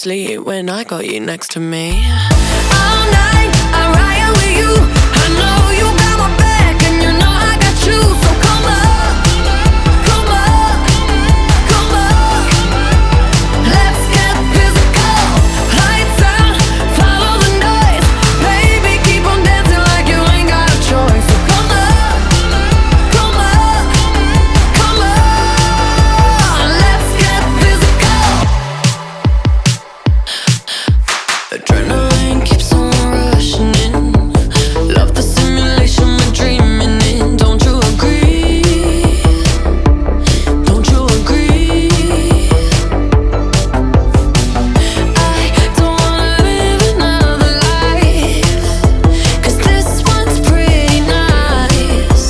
sleep when I got you next to me. All night, I ride with you. I know you got my back, and you know I got you. So come up, come up, come up. Let's get physical. Lights out, follow the noise. Baby, keep on dancing like you ain't got a choice. So come up, come up, come on. Let's get physical. Adrenaline keeps on rushing in. Love the simulation we're dreaming in. Don't you agree? Don't you agree? I don't wanna live another life, 'cause this one's pretty nice.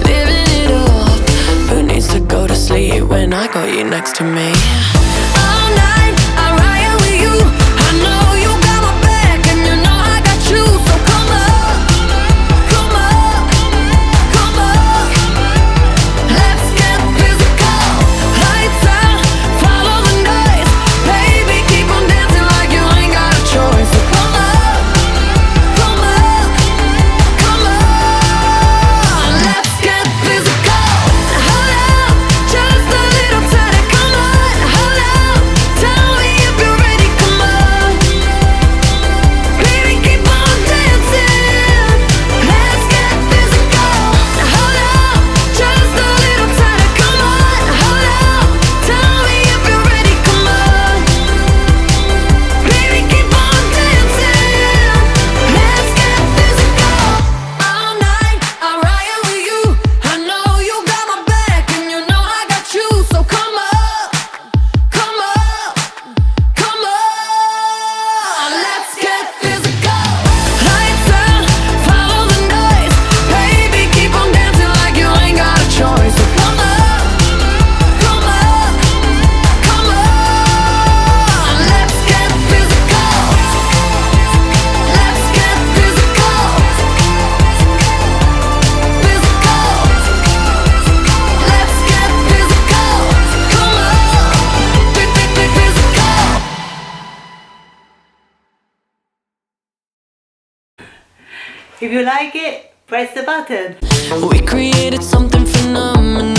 Living it up. Who needs to go to sleep when I got you next to me? All night, I ride with you. I know you got my back, and you know I got you. So come up, come up, come up. Let's get physical. Lights out, follow the noise. Baby, keep on dancing like you ain't got a choice. So come up, come up, come on. Let's get physical. Hold up, just a little tighter. Come on, hold up. Tell me if you're ready. Come on, baby, keep on dancing. Let's get physical. Hold up, just a little tighter. Come on, hold up. Tell me if you're ready. Come on, baby, keep on dancing. Let's get physical. All night, I ride with you. I know you got my back, and you know I got you. So come up, come up, come on. Let's get physical. Lights out, follow the noise. Baby, keep on dancing like you ain't got a choice. So come up, come up, come on. Let's get physical. Let's get physical. Physical. Let's get physical. Come on. Physical. If you like it, press the button. We created something phenomenal.